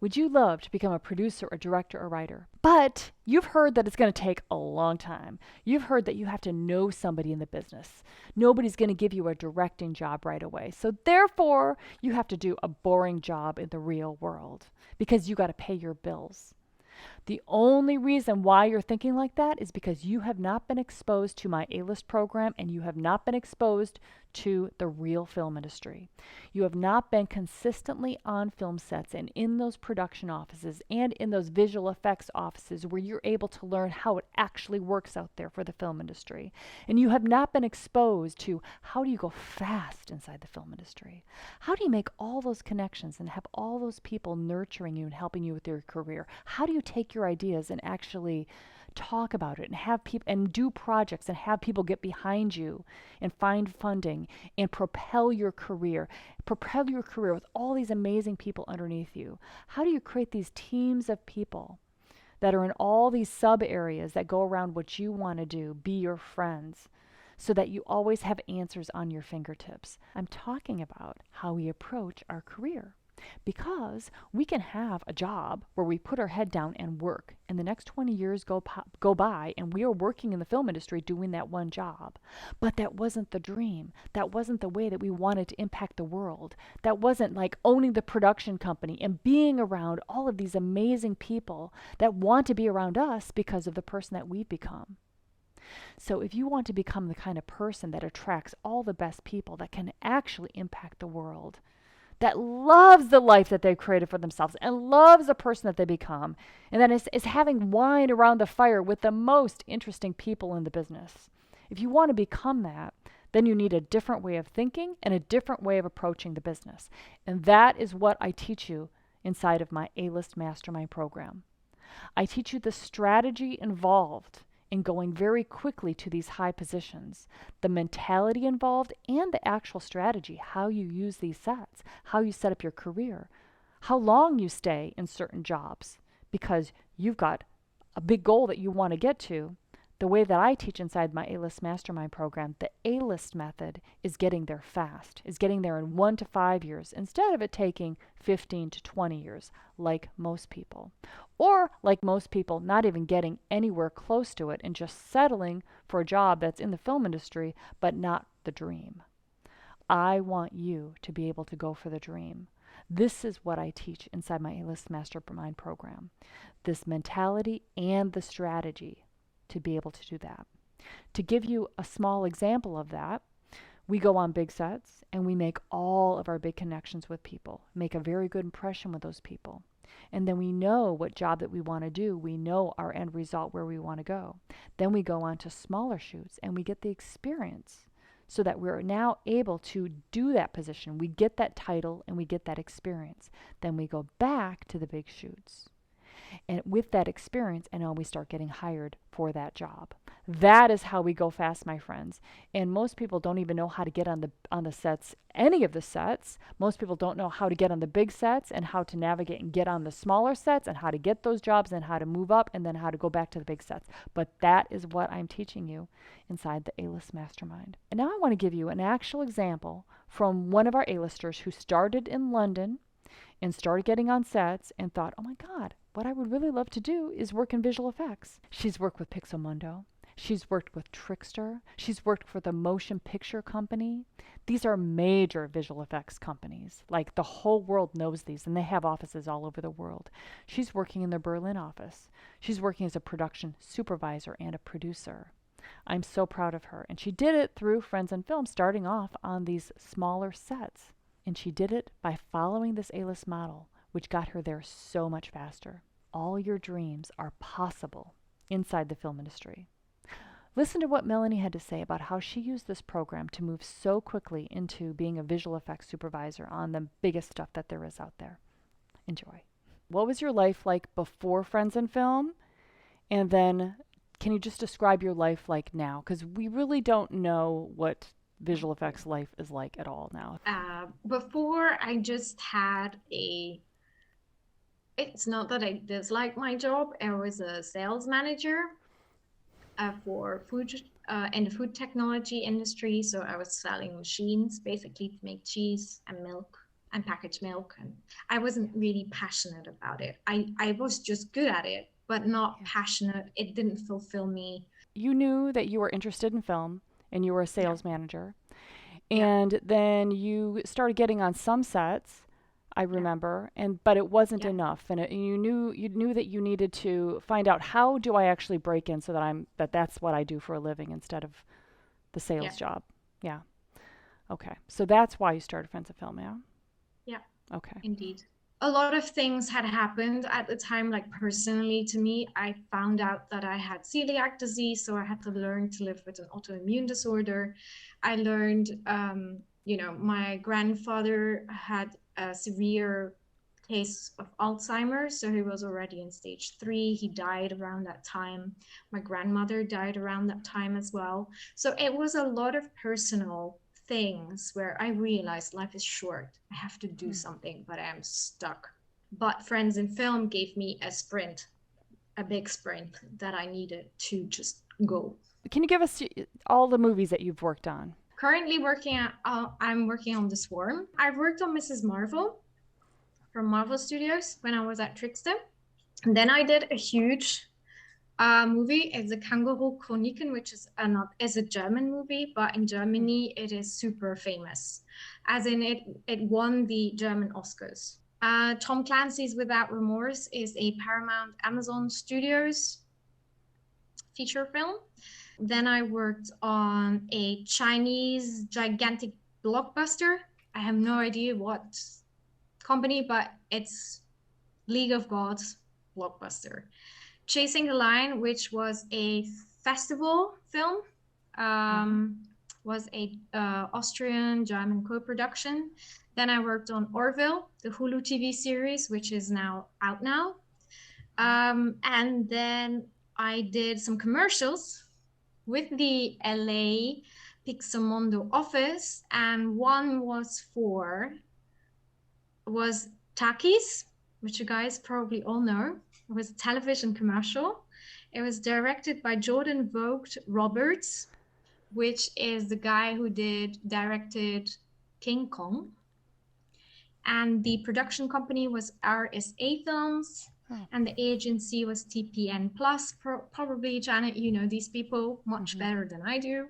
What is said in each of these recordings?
Would you love to become a producer, a director, or writer? But you've heard that it's going to take a long time. You've heard that you have to know somebody in the business. Nobody's going to give you a directing job right away. So therefore, you have to do a boring job in the real world because you got to pay your bills. The only reason why you're thinking like that is because you have not been exposed to my A-list program and you have not been exposed to the real film industry. You have not been consistently on film sets and in those production offices and in those visual effects offices where you're able to learn how it actually works out there for the film industry. And you have not been exposed to how do you go fast inside the film industry? How do you make all those connections and have all those people nurturing you and helping you with your career? How do you take your ideas and actually talk about it and have people and do projects and have people get behind you and find funding and propel your career with all these amazing people underneath you? How do you create these teams of people that are in all these sub areas that go around what you want to do, be your friends, so that you always have answers on your fingertips? I'm talking about how we approach our career. Because we can have a job where we put our head down and work, and the next 20 years go by, and we are working in the film industry doing that one job. But that wasn't the dream. That wasn't the way that we wanted to impact the world. That wasn't like owning the production company and being around all of these amazing people that want to be around us because of the person that we've become. So if you want to become the kind of person that attracts all the best people that can actually impact the world, that loves the life that they've created for themselves and loves the person that they become, and then is having wine around the fire with the most interesting people in the business. If you want to become that, then you need a different way of thinking and a different way of approaching the business. And that is what I teach you inside of my A-List Mastermind program. I teach you the strategy involved in going very quickly to these high positions, the mentality involved, and the actual strategy, how you use these sets, how you set up your career, how long you stay in certain jobs, because you've got a big goal that you want to get to. The way that I teach inside my A-List Mastermind program, the A-List method is getting there fast, is getting there in 1 to 5 years instead of it taking 15 to 20 years like most people. Or like most people, not even getting anywhere close to it and just settling for a job that's in the film industry but not the dream. I want you to be able to go for the dream. This is what I teach inside my A-List Mastermind program. This mentality and the strategy to be able to do that. To give you a small example of that, we go on big sets and we make all of our big connections with people, make a very good impression with those people. And then we know what job that we want to do. We know our end result where we want to go. Then we go on to smaller shoots and we get the experience so that we're now able to do that position. We get that title and we get that experience. Then we go back to the big shoots. And with that experience, and now we start getting hired for that job. That is how we go fast, my friends. And most people don't even know how to get on the sets, any of the sets. Most people don't know how to get on the big sets and how to navigate and get on the smaller sets and how to get those jobs and how to move up and then how to go back to the big sets. But that is what I'm teaching you inside the A-List Mastermind. And now I want to give you an actual example from one of our A-listers who started in London and started getting on sets and thought, oh my God, what I would really love to do is work in visual effects. She's worked with Pixelmundo. She's worked with Trickster. She's worked for the Motion Picture Company. These are major visual effects companies. Like the whole world knows these, and they have offices all over the world. She's working in the Berlin office. She's working as a production supervisor and a producer. I'm so proud of her. And she did it through Friends and Film, starting off on these smaller sets. And she did it by following this A-list model, which got her there so much faster. All your dreams are possible inside the film industry. Listen to what Melanie had to say about how she used this program to move so quickly into being a visual effects supervisor on the biggest stuff that there is out there. Enjoy. What was your life like before Friends and Film? And then can you just describe your life like now? Because we really don't know what visual effects life is like at all now. Before I just had it's not that I dislike my job. I was a sales manager for food in the food technology industry. So I was selling machines basically to make cheese and milk. and packaged milk. And I wasn't really passionate about it. I was just good at it, but not Yeah. passionate. It didn't fulfill me. You knew that you were interested in film and you were a Yeah, sales manager. yeah, And then you started getting on some sets, I yeah, remember, and but it wasn't yeah, enough. And you knew that you needed to find out, how do I actually break in so that that's what I do for a living instead of the yeah, sales job. Yeah. Okay. So that's why you started Friends of Film, yeah? yeah, Okay. indeed. A lot of things had happened at the time, like personally to me. I found out that I had celiac disease, so I had to learn to live with an autoimmune disorder. I learned, my grandfather had a severe case of Alzheimer's, so he was already in stage 3. He died around that time. My grandmother died around that time as well. So it was a lot of personal things where I realized life is short. I have to do Hmm. something, but I am stuck. But Friends in Film gave me a sprint, a big sprint that I needed to just go. Can you give us all the movies that you've worked on? Currently I'm working on The Swarm. I've worked on Mrs. Marvel from Marvel Studios when I was at Trickster. And then I did a huge movie. It's a Kangaroo Chroniken, which is a German movie, but in Hmm. Germany it is super famous, as in it won the German Oscars. Tom Clancy's Without Remorse is a Paramount Amazon Studios feature film. Then I worked on a Chinese gigantic blockbuster. I have no idea what company, but it's League of Gods blockbuster. Chasing the Line, which was a festival film, Uh-huh. was a Austrian German co-production. Then I worked on Orville, the Hulu TV series, which is now out now. Right. And then I did some commercials with the LA Pixamondo office, and one was Takis, which you guys probably all know. It was a television commercial. It was directed by Jordan Vogt Roberts, which is the guy who directed King Kong. And the production company was RSA Films, Oh. and the agency was TPN Plus. Probably, Janet, you know these people much Mm-hmm. better than I do.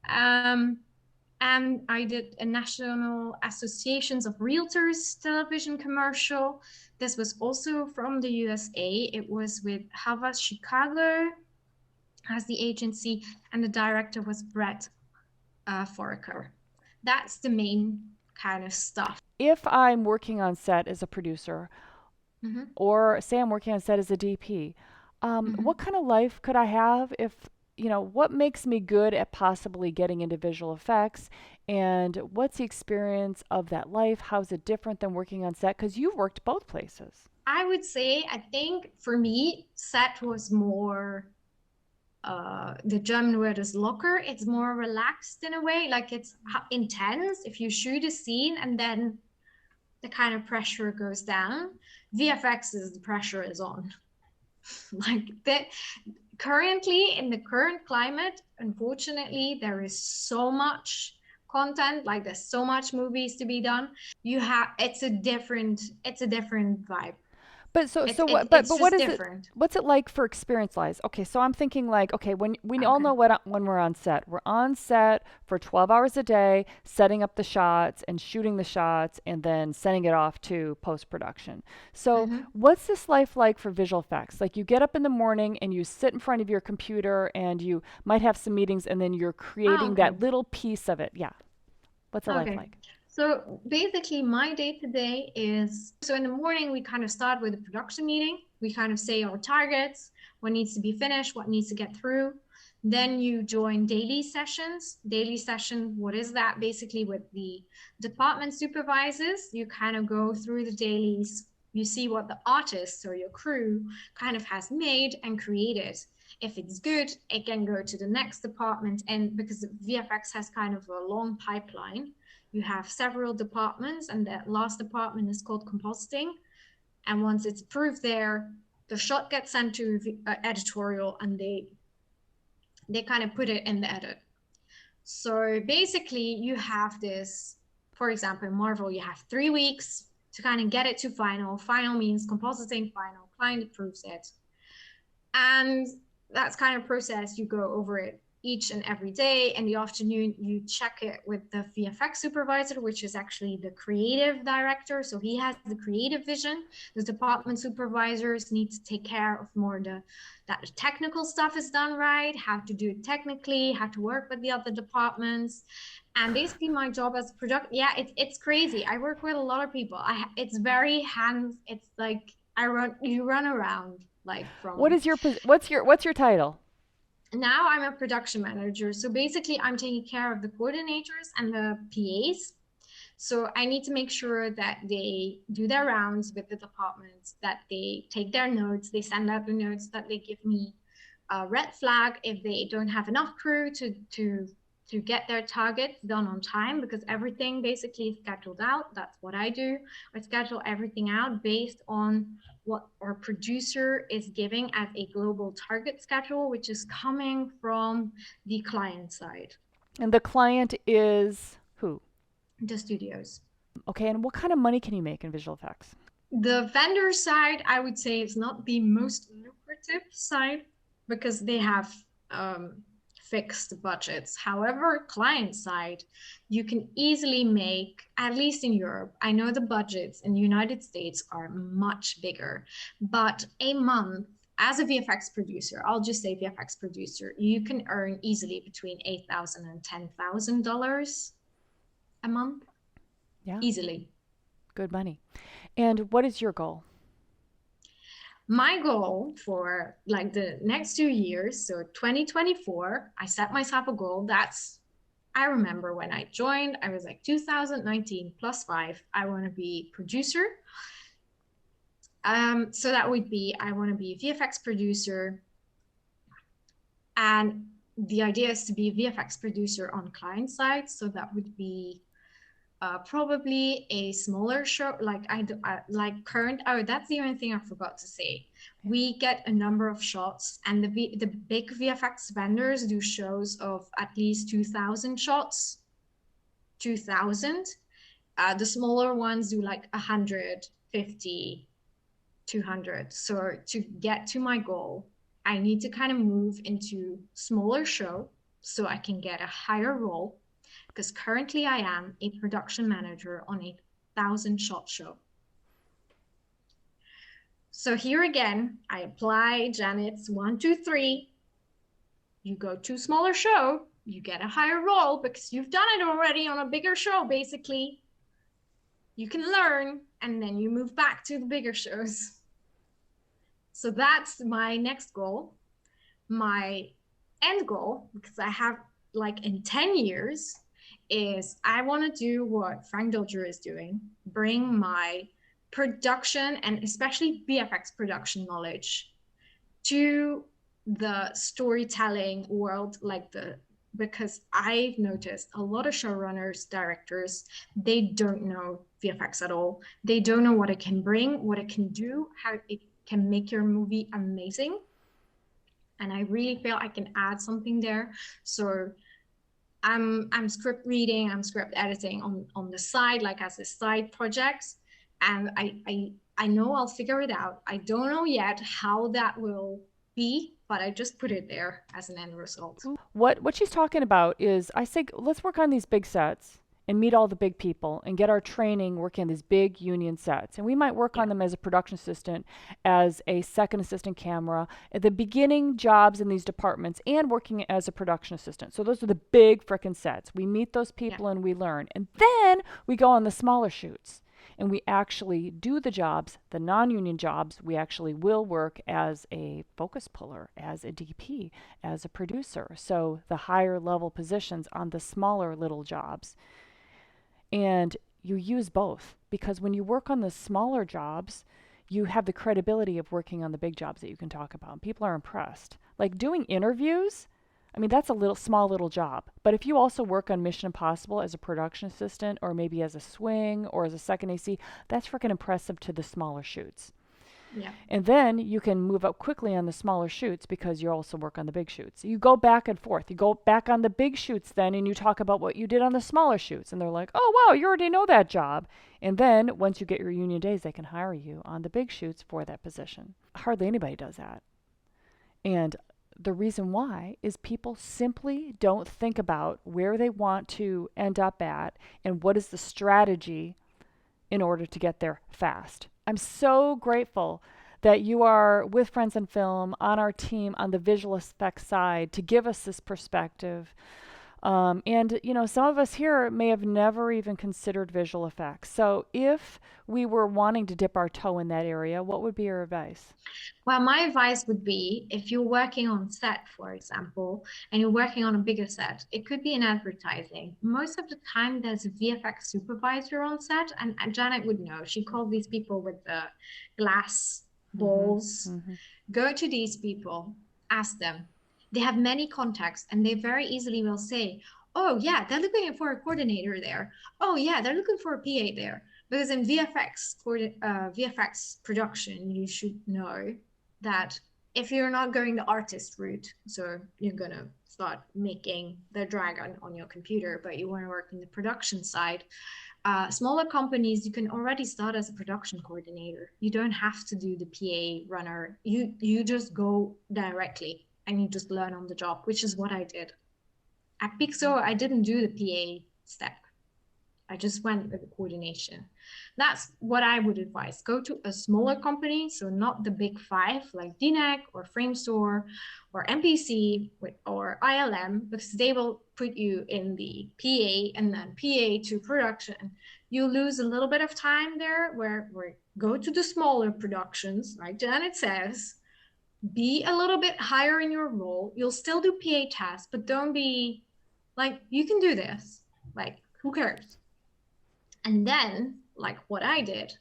Um, and I did a National Associations of Realtors television commercial. This was also from the USA. It was with Havas Chicago as the agency, and the director was Brett Foraker. That's the main kind of stuff. If I'm working on set as a producer, Mm-hmm. or say I'm working on set as a DP, Mm-hmm. what kind of life could I have if, what makes me good at possibly getting into visual effects? And what's the experience of that life? How's it different than working on set? Because you've worked both places. I would say, I think for me, set was more the German word is locker. It's more relaxed in a way, like it's intense. If you shoot a scene and then the kind of pressure goes down, VFX is the pressure is on. Like that currently in the current climate, unfortunately, there is so much content, like there's so much movies to be done. It's a different vibe. But so It's so it, what? But it's what just is it? different. What's it like for experience wise? Okay, so I'm thinking like, okay, when we all Okay. know when we're on set, we're on set for 12 hours a day, setting up the shots and shooting the shots, and then sending it off to post production. So Mm-hmm. what's this life like for visual effects? Like you get up in the morning and you sit in front of your computer and you might have some meetings, and then you're Oh, creating okay. that little piece of it. Yeah. What's a life Okay. like? So basically, my day to day is so in the morning, we kind of start with a production meeting. We kind of say our targets, what needs to be finished, what needs to get through. Then you join daily sessions. Daily session, what is that? Basically, with the department supervisors, you kind of go through the dailies. You see what the artist or your crew kind of has made and created. If it's good, it can go to the next department. And because VFX has kind of a long pipeline, you have several departments, and that last department is called compositing. And once it's approved there, the shot gets sent to editorial, and they kind of put it in the edit. So basically, you have this for example, in Marvel, you have 3 weeks to kind of get it to final. Final means compositing final, client approves it. And that's kind of process. You go over it each and every day. In the afternoon, you check it with the VFX supervisor, which is actually the creative director. So he has the creative vision. The department supervisors need to take care of more that the technical stuff is done right, how to do it technically, how to work with the other departments. And basically my job as product, yeah, it's crazy. I work with a lot of people. It's very hands, it's like you run around like What from. is your what's your title? Now I'm a production manager. So basically I'm taking care of the coordinators and the PAs. So I need to make sure that they do their rounds with the departments, that they take their notes, they send out the notes, that they give me a red flag if they don't have enough crew to get their targets done on time, because everything basically is scheduled out. That's what I do. I schedule everything out based on what our producer is giving as a global target schedule, which is coming from the client side, And the client is who? the studios. Okay, and what kind of money can you make in visual effects? The vendor side, I would say, is not the most lucrative side because they have fixed budgets. However, client side, you can easily make, at least in Europe, I know the budgets in the United States are much bigger, but a month as a VFX producer, I'll just say VFX producer, you can earn easily between $8,000 and $10,000 a month, Yeah, easily. good money. And what is your goal? My goal for like the next 2 years, so 2024, I set myself a goal. I remember when I joined, I was like 2019 plus 5, I want to be producer. So that would be, I want to be a VFX producer. And the idea is to be a VFX producer on client side. So that would be probably a smaller show, like like current. Oh, that's the only thing I forgot to say. We get a number of shots, and the big VFX vendors do shows of at least 2,000 shots. 2,000. The smaller ones do like 150, 200. So to get to my goal, I need to kind of move into smaller show so I can get a higher role, because currently I am a production manager on a 1,000 shot show. So here again, I apply Janet's 1, 2, 3. You go to smaller show, you get a higher role because you've done it already on a bigger show, basically. You can learn, and then you move back to the bigger shows. So that's my next goal. My end goal, because I have like in 10 years, is I want to do what Frank Dodger is doing, bring my production and especially VFX production knowledge to the storytelling world, because I've noticed a lot of showrunners, directors, they don't know VFX at all. They don't know what it can bring, what it can do, how it can make your movie amazing. And I really feel I can add something there. So I'm script reading, I'm script editing on the side, like as a side projects. And I know I'll figure it out. I don't know yet how that will be, but I just put it there as an end result. What she's talking about is, I say, let's work on these big sets and meet all the big people and get our training working on these big union sets. And we might work Yeah. on them as a production assistant, as a second assistant camera, at the beginning jobs in these departments, and working as a production assistant. So those are the big frickin' sets. We meet those people and we learn. And then we go on the smaller shoots and we actually do the jobs, the non-union jobs. We actually will work as a focus puller, as a DP, as a producer. So the higher level positions on the smaller little jobs. And you use both, because when you work on the smaller jobs, you have the credibility of working on the big jobs that you can talk about. And people are impressed. Like doing interviews, I mean, that's a small little job. But if you also work on Mission Impossible as a production assistant, or maybe as a swing or as a second AC, that's freaking impressive to the smaller shoots. Yeah. And then you can move up quickly on the smaller shoots because you also work on the big shoots. You go back and forth. You go back on the big shoots then and you talk about what you did on the smaller shoots. And they're like, oh, wow, you already know that job. And then once you get your union days, they can hire you on the big shoots for that position. Hardly anybody does that. And the reason why is people simply don't think about where they want to end up at and what is the strategy in order to get there fast. I'm so grateful that you are with Friends in Film on our team on the visual effects side to give us this perspective. And, you know, some of us here may have never even considered visual effects. So if we were wanting to dip our toe in that area, what would be your advice? Well, my advice would be if you're working on set, for example, and you're working on a bigger set, it could be in advertising. Most of the time, there's a VFX supervisor on set, and Janet would know. She called these people with the glass Mm-hmm. balls. Mm-hmm. Go to these people, ask them. They have many contacts, and they very easily will say, "Oh, yeah, they're looking for a coordinator there. Oh, yeah, they're looking for a PA there." Because in VFX, for VFX production, you should know that if you're not going the artist route, so you're gonna start making the drag on your computer, but you want to work in the production side, smaller companies, you can already start as a production coordinator. You don't have to do the PA runner. You just go directly and you just learn on the job, which is what I did. At Pixo, I didn't do the PA step. I just went with the coordination. That's what I would advise. Go to a smaller company, so not the big five like DNEG or Framestore or MPC or ILM, because they will put you in the PA and then PA to production. You lose a little bit of time there where go to the smaller productions, like Janet says, be a little bit higher in your role. You'll still do PA tasks, but don't be like, you can do this. Like, who cares? And then, like what I did,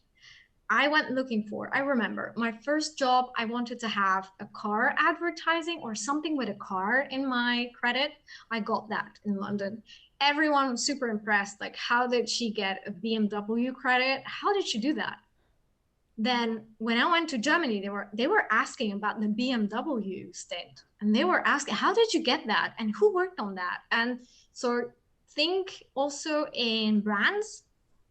I went looking for, I remember my first job, I wanted to have a car advertising or something with a car in my credit. I got that in London. Everyone was super impressed. Like, how did she get a BMW credit? How did she do that? Then when I went to Germany, they were asking about the BMW stint, and they were asking, how did you get that? And who worked on that? And so think also in brands.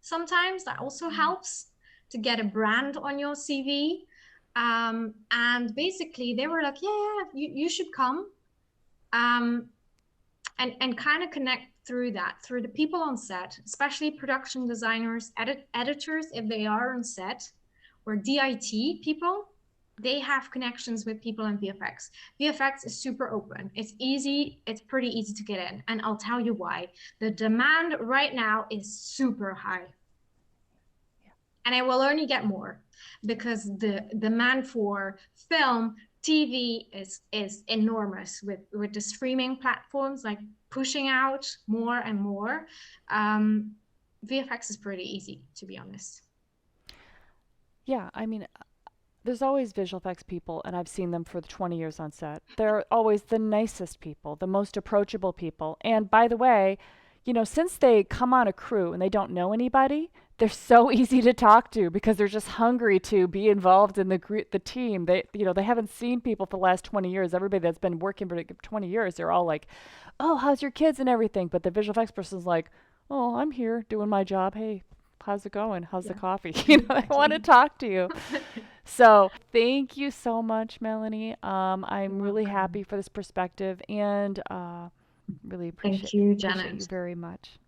Sometimes that also helps to get a brand on your CV. And basically they were like, yeah, you should come. Um, and kind of connect through that, through the people on set, especially production designers, editors, if they are on set, or DIT people. They have connections with people in VFX. VFX is super open. It's easy. It's pretty easy to get in. And I'll tell you why. The demand right now is super high. And it will only get more because the demand for film, TV is enormous with the streaming platforms like pushing out more and more. VFX is pretty easy, to be honest. Yeah, I mean, there's always visual effects people, and I've seen them for the 20 years on set. They're always the nicest people, the most approachable people. And by the way, you know, since they come on a crew and they don't know anybody, they're so easy to talk to because they're just hungry to be involved in the team. They, you know, they haven't seen people for the last 20 years. Everybody that's been working for 20 years, they're all like, "Oh, how's your kids and everything?" But the visual effects person's like, "Oh, I'm here doing my job. Hey, how's it going? How's the Yeah, coffee?" You know, I want to exactly. talk to you. So thank you so much, Melanie. You're I'm really welcome. happy for this perspective and really Thank you, appreciate you Janet. very much.